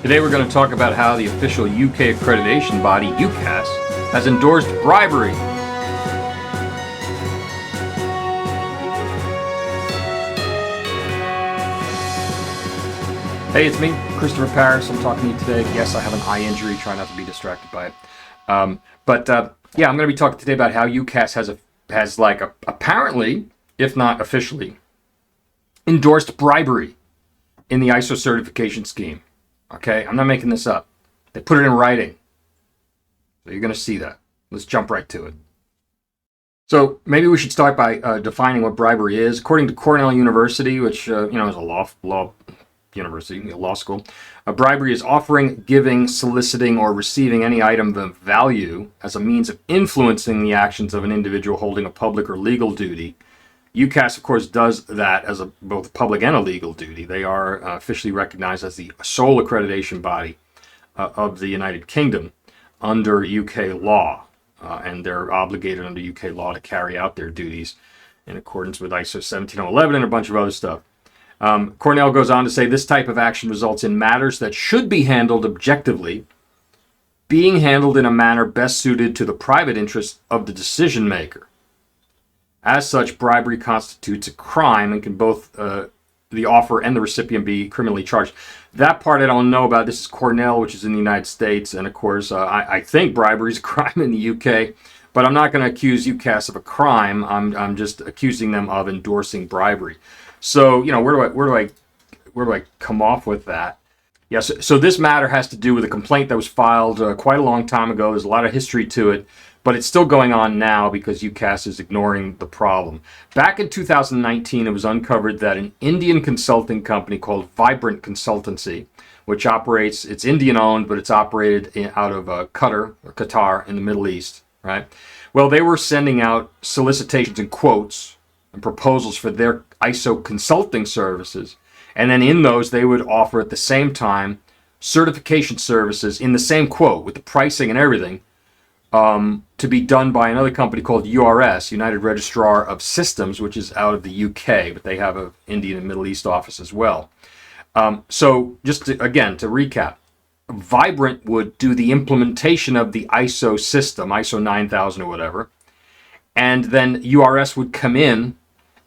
Today we're going to talk about how the official UK accreditation body, UKAS, has endorsed bribery. Hey, it's me, Christopher Paris. I'm talking to you today. Yes, I have an eye injury. Try not to be distracted by it. Yeah, I'm going to be talking today about how UKAS has apparently, if not officially, endorsed bribery in the ISO certification scheme. Okay, I'm not making this up. They put it in writing. So you're going to see that. Let's jump right to it. So maybe we should start by defining what bribery is. According to Cornell University, which is a law university, law school, bribery is offering, giving, soliciting, or receiving any item of value as a means of influencing the actions of an individual holding a public or legal duty. UKAS, of course, does that as both a public and a legal duty. They are officially recognized as the sole accreditation body of the United Kingdom under UK law, and they're obligated under UK law to carry out their duties in accordance with ISO 17011 and a bunch of other stuff. Cornell goes on to say this type of action results in matters that should be handled objectively, being handled in a manner best suited to the private interests of the decision maker. As such, bribery constitutes a crime and can both the offer and the recipient be criminally charged. That part I don't know about. This is Cornell, which is in the United States, and of course, I think bribery is a crime in the UK, but I'm not going to accuse UKAS of a crime. I'm just accusing them of endorsing bribery. So, where do I come off with that? Yes. So this matter has to do with a complaint that was filed quite a long time ago. There's a lot of history to it. But it's still going on now because UKAS is ignoring the problem. Back in 2019, it was uncovered that an Indian consulting company called Vibrant Consultancy, which operates, it's Indian-owned, but it's operated out of Qatar in the Middle East, right? Well, they were sending out solicitations and quotes and proposals for their ISO consulting services. And then in those, they would offer at the same time certification services in the same quote with the pricing and everything, to be done by another company called URS, United Registrar of Systems, which is out of the UK, but they have an Indian and Middle East office as well. So just to recap, Vibrant would do the implementation of the ISO system, ISO 9000 or whatever, and then URS would come in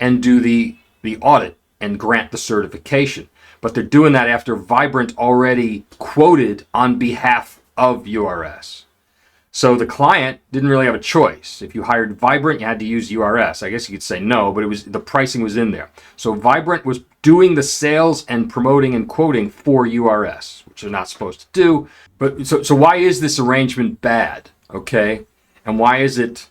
and do the audit and grant the certification. But they're doing that after Vibrant already quoted on behalf of URS. So the client didn't really have a choice. If you hired Vibrant, you had to use URS. I guess you could say no, but the pricing was in there. So Vibrant was doing the sales and promoting and quoting for URS, which they're not supposed to do. But so why is this arrangement bad? Okay, and why is it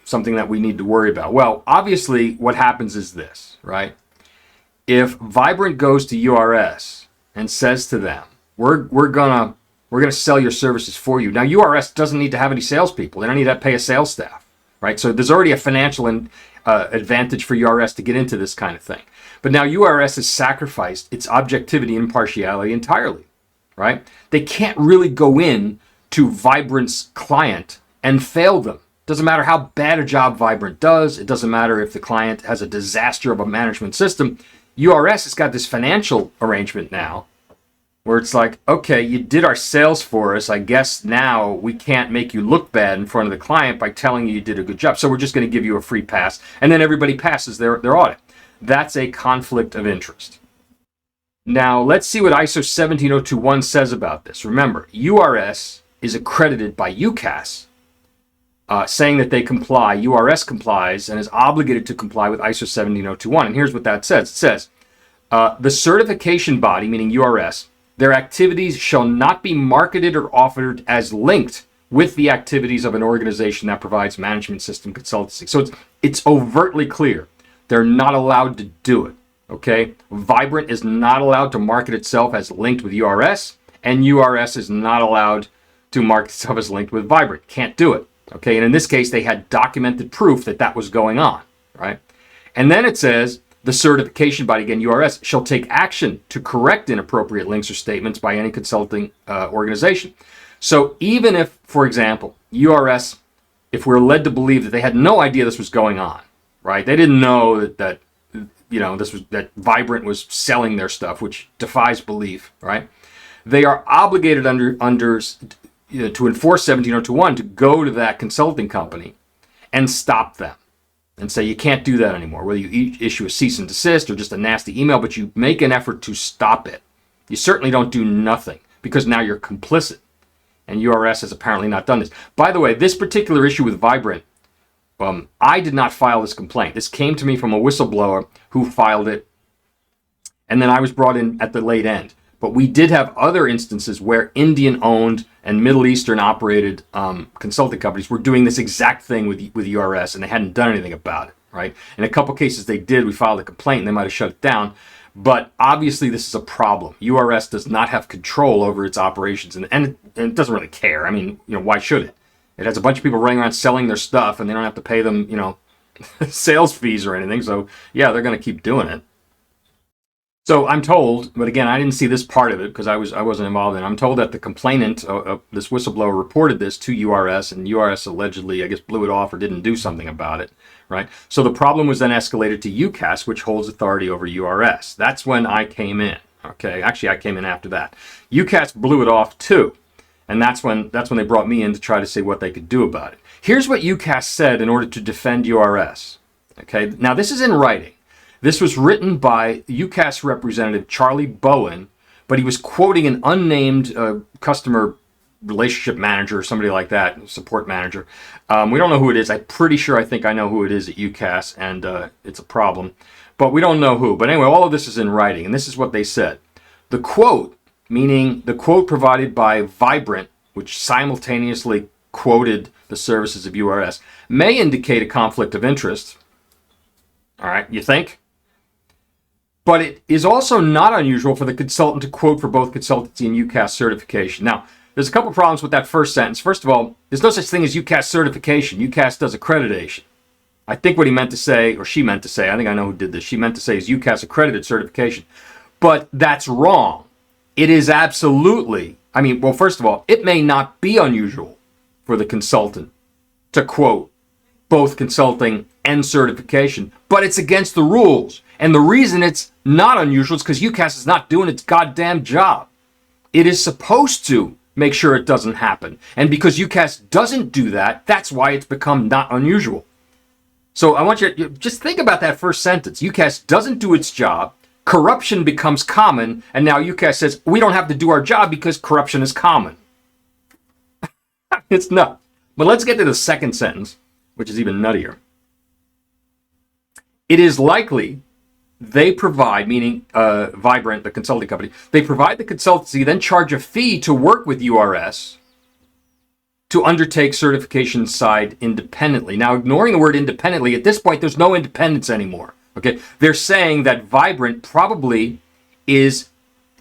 something that we need to worry about? Well, obviously, what happens is this, right? If Vibrant goes to URS and says to them, we're gonna sell your services for you. Now, URS doesn't need to have any salespeople. They don't need to pay a sales staff, right? So there's already a financial advantage for URS to get into this kind of thing. But now URS has sacrificed its objectivity and impartiality entirely, right? They can't really go in to Vibrant's client and fail them. Doesn't matter how bad a job Vibrant does. It doesn't matter if the client has a disaster of a management system. URS has got this financial arrangement now, where it's like, okay, you did our sales for us. I guess now we can't make you look bad in front of the client by telling you did a good job. So we're just going to give you a free pass. And then everybody passes their audit. That's a conflict of interest. Now, let's see what ISO 17021 says about this. Remember, URS is accredited by UKAS, saying that they comply. URS complies and is obligated to comply with ISO 17021. And here's what that says. It says, the certification body, meaning URS, their activities shall not be marketed or offered as linked with the activities of an organization that provides management system consultancy. So it's overtly clear. They're not allowed to do it, okay? Vibrant is not allowed to market itself as linked with URS, and URS is not allowed to market itself as linked with Vibrant. Can't do it, okay? And in this case, they had documented proof that that was going on, right? And then it says, the certification body, again, URS, shall take action to correct inappropriate links or statements by any consulting organization. So even if, for example, URS, if we're led to believe that they had no idea this was going on, right? They didn't know that Vibrant was selling their stuff, which defies belief, right? they are obligated to enforce 17021 to go to that consulting company and stop them and say you can't do that anymore, whether you issue a cease and desist or just a nasty email, but you make an effort to stop it. You certainly don't do nothing because now you're complicit. And URS has apparently not done this. By the way, this particular issue with Vibrant, I did not file this complaint. This came to me from a whistleblower who filed it, and then I was brought in at the late end. But we did have other instances where Indian-owned and Middle Eastern-operated consulting companies were doing this exact thing with URS, and they hadn't done anything about it, right? In a couple cases they did. We filed a complaint, and they might have shut it down. But obviously this is a problem. URS does not have control over its operations, and it doesn't really care. I mean, why should it? It has a bunch of people running around selling their stuff, and they don't have to pay them, sales fees or anything. So, yeah, they're going to keep doing it. So I'm told, but again, I didn't see this part of it because I wasn't involved in it. I'm told that the complainant, this whistleblower, reported this to URS, and URS allegedly, I guess, blew it off or didn't do something about it, right? So the problem was then escalated to UKAS, which holds authority over URS. That's when I came in. Okay, actually, I came in after that. UKAS blew it off too, and that's when they brought me in to try to see what they could do about it. Here's what UKAS said in order to defend URS. Okay, now this is in writing. This was written by UKAS representative Charlie Bowen, but he was quoting an unnamed customer relationship manager or somebody like that, support manager. We don't know who it is. I'm pretty sure I think I know who it is at UKAS, and it's a problem. But we don't know who. But anyway, all of this is in writing, and this is what they said. The quote, meaning the quote provided by Vibrant, which simultaneously quoted the services of URS, may indicate a conflict of interest. All right, you think? But it is also not unusual for the consultant to quote for both consultancy and UKAS certification. Now, there's a couple problems with that first sentence. First of all, there's no such thing as UKAS certification. UKAS does accreditation. I think what he meant to say, or she meant to say, I think I know who did this, she meant to say is UKAS accredited certification. But that's wrong. It is absolutely, well, first of all, it may not be unusual for the consultant to quote both consulting and certification, but it's against the rules. And the reason it's not unusual is because UKAS is not doing its goddamn job. It is supposed to make sure it doesn't happen. And because UKAS doesn't do that, that's why it's become not unusual. So I want you to just think about that first sentence. UKAS doesn't do its job, corruption becomes common, and now UKAS says, we don't have to do our job because corruption is common. It's nuts. But let's get to the second sentence, which is even nuttier. It is likely they provide, meaning Vibrant, the consulting company, they provide the consultancy, then charge a fee to work with URS to undertake certification side independently. Now, ignoring the word independently, at this point, there's no independence anymore. Okay, they're saying that Vibrant probably is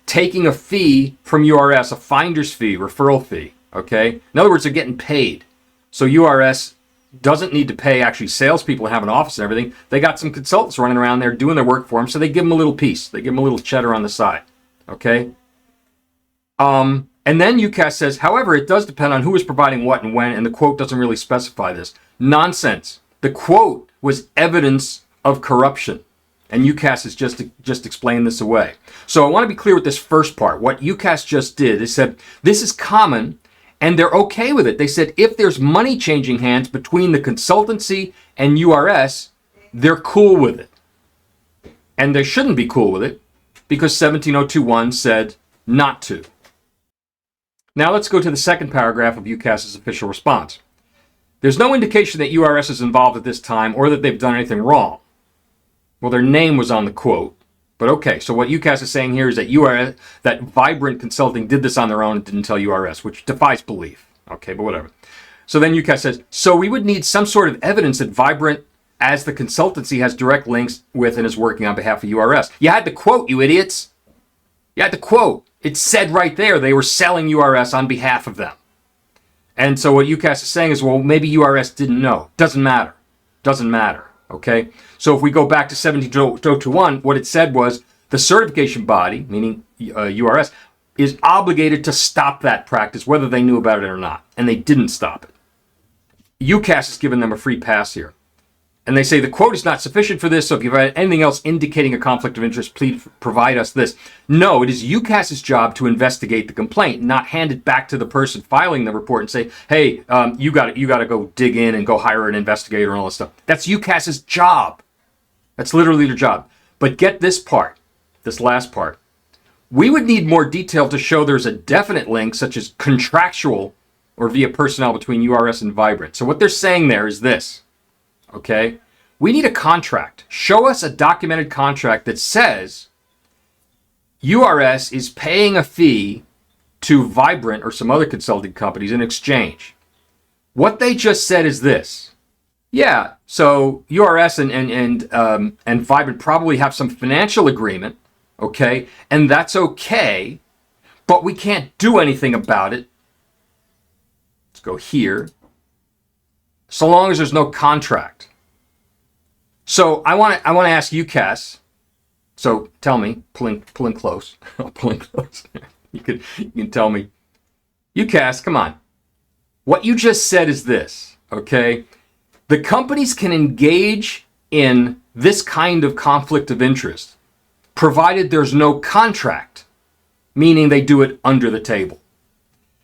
taking a fee from URS, a finder's fee, referral fee. Okay, in other words, they're getting paid. So URS doesn't need to pay actually salespeople and have an office and everything. They got some consultants running around there doing their work for them, so they give them a little piece. They give them a little cheddar on the side. Okay? And then UKAS says, however, it does depend on who is providing what and when, and the quote doesn't really specify this. Nonsense. The quote was evidence of corruption, and UKAS has just explained this away. So I want to be clear with this first part. What UKAS just did is said, this is common, and they're okay with it. They said if there's money changing hands between the consultancy and URS, they're cool with it. And they shouldn't be cool with it because 17021 said not to. Now let's go to the second paragraph of UKAS's official response. There's no indication that URS is involved at this time or that they've done anything wrong. Well, their name was on the quote. But okay, so what UKAS is saying here is that that Vibrant Consulting did this on their own and didn't tell URS, which defies belief. Okay, but whatever. So then UKAS says, so we would need some sort of evidence that Vibrant, as the consultancy, has direct links with and is working on behalf of URS. You had the quote, you idiots. You had the quote. It said right there they were selling URS on behalf of them. And so what UKAS is saying is, well, maybe URS didn't know. Doesn't matter. Doesn't matter. Okay, so if we go back to 17021, what it said was the certification body, meaning URS, is obligated to stop that practice, whether they knew about it or not, and they didn't stop it. UKAS has given them a free pass here, And they say the quote is not sufficient for this, so if you've had anything else indicating a conflict of interest, please provide us this. No, it is UKAS's job to investigate the complaint, not hand it back to the person filing the report and say, hey, you got to go dig in and go hire an investigator and all this stuff. That's UKAS's job. That's literally their job. But get this part, this last part. We would need more detail to show there's a definite link, such as contractual or via personnel between URS and Vibrant. So what they're saying there is this. Okay, we need a contract. Show us a documented contract that says URS is paying a fee to Vibrant or some other consulting companies in exchange. What they just said is this. Yeah, so URS and Vibrant probably have some financial agreement, okay, and that's okay, but we can't do anything about it. Let's go here. So long as there's no contract. So I want to ask UKAS. So tell me, pulling close. Pulling close. You can tell me. UKAS, come on. What you just said is this, okay? The companies can engage in this kind of conflict of interest, provided there's no contract, meaning they do it under the table.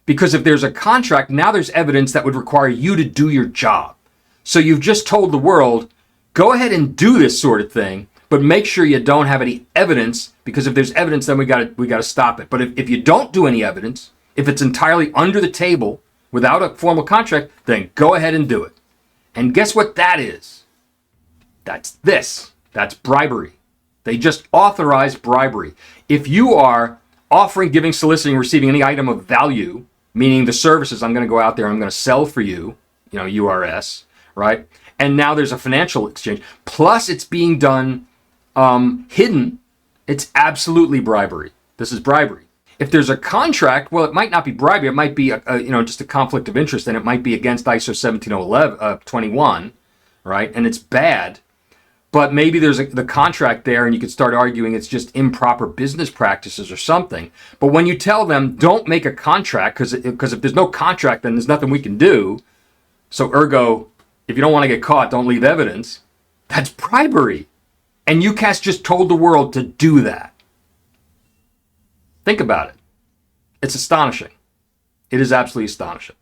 Because if there's a contract, now there's evidence that would require you to do your job. So you've just told the world, go ahead and do this sort of thing, but make sure you don't have any evidence, because if there's evidence, then we got to stop it. But if you don't do any evidence, if it's entirely under the table without a formal contract, then go ahead and do it. And guess what that is? That's this. That's bribery. They just authorized bribery. If you are offering, giving, soliciting, receiving any item of value, meaning the services I'm going to go out there, I'm going to sell for you, URS, right? And now there's a financial exchange. Plus it's being done hidden. It's absolutely bribery. This is bribery. If there's a contract, well, it might not be bribery. It might be just a conflict of interest, and it might be against ISO 17021, right? And it's bad. But maybe there's the contract there, and you could start arguing it's just improper business practices or something. But when you tell them, don't make a contract, because if there's no contract, then there's nothing we can do. So ergo, if you don't want to get caught, don't leave evidence. That's bribery. And UKAS just told the world to do that. Think about it. It's astonishing. It is absolutely astonishing.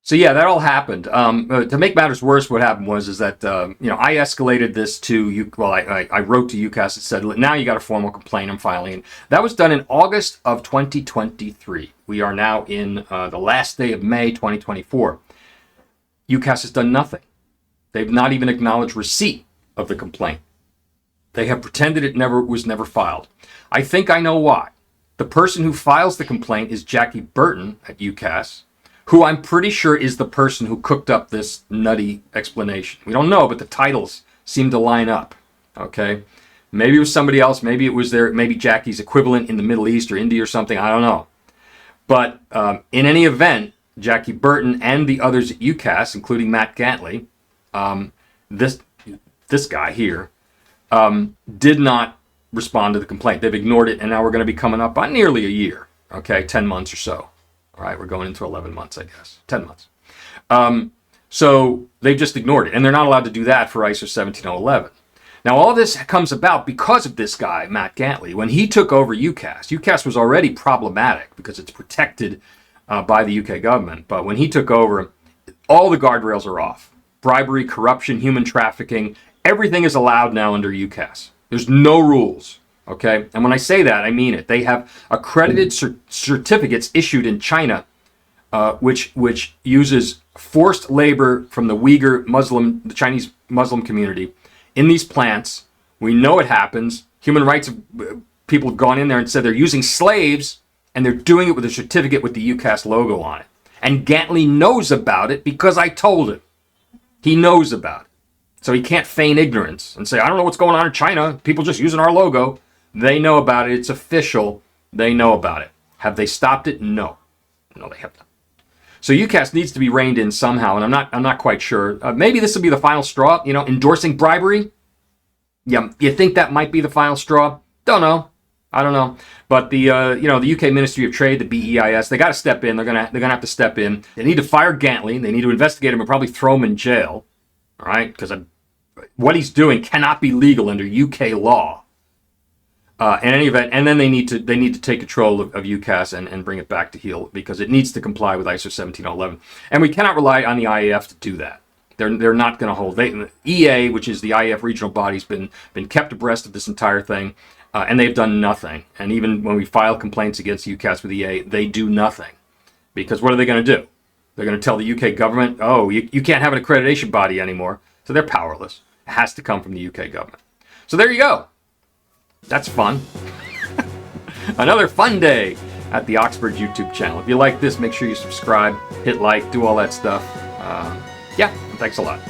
So yeah, that all happened. To make matters worse, what happened was that I escalated this to I wrote to UKAS and said, now you got a formal complaint I'm filing. And that was done in August of 2023. We are now in the last day of May 2024. UKAS has done nothing. They've not even acknowledged receipt of the complaint. They have pretended it was never filed. I think I know why. The person who files the complaint is Jackie Burton at UKAS, who I'm pretty sure is the person who cooked up this nutty explanation. We don't know, but the titles seem to line up, okay? Maybe it was somebody else. Maybe it was maybe Jackie's equivalent in the Middle East or India or something. I don't know. But in any event, Jackie Burton and the others at UKAS, including Matt Gantley, this guy here, did not respond to the complaint. They've ignored it, and now we're going to be coming up on nearly a year, okay, 10 months or so. All right, we're going into 11 months, I guess. 10 months. So they've just ignored it, and they're not allowed to do that for ISO 17011. Now, all this comes about because of this guy, Matt Gantley. When he took over UKAS, UKAS was already problematic because it's protected by the UK government. But when he took over, all the guardrails are off. Bribery, corruption, human trafficking, everything is allowed now under UKAS. There's no rules. Okay, and when I say that, I mean it. They have accredited certificates issued in China, which uses forced labor from the Chinese Muslim community in these plants. We know it happens. Human rights people have gone in there and said they're using slaves, and they're doing it with a certificate with the UKAS logo on it. And Gantley knows about it because I told him. He knows about it. So he can't feign ignorance and say, I don't know what's going on in China. People just using our logo. They know about it. It's official. They know about it. Have they stopped it? No. No, they have not. So UKAS needs to be reined in somehow, and I'm not quite sure. Maybe this will be the final straw. Endorsing bribery. Yeah, you think that might be the final straw? Don't know. I don't know. But the UK Ministry of Trade, the BEIS, they got to step in. They're gonna have to step in. They need to fire Gantley. They need to investigate him and probably throw him in jail. All right, because what he's doing cannot be legal under UK law. In any event, and then they need to take control of UKAS and bring it back to heel, because it needs to comply with ISO 17011, and we cannot rely on the IAF to do that. They're not going to hold. EA, which is the IAF regional body, has been kept abreast of this entire thing, and they've done nothing. And even when we file complaints against UKAS with EA, they do nothing, because what are they going to do? They're going to tell the UK government, oh, you can't have an accreditation body anymore. So they're powerless. It has to come from the UK government. So there you go. That's fun. Another fun day at the Oxford YouTube channel. If you like this, make sure you subscribe, hit like, do all that stuff. Yeah, thanks a lot.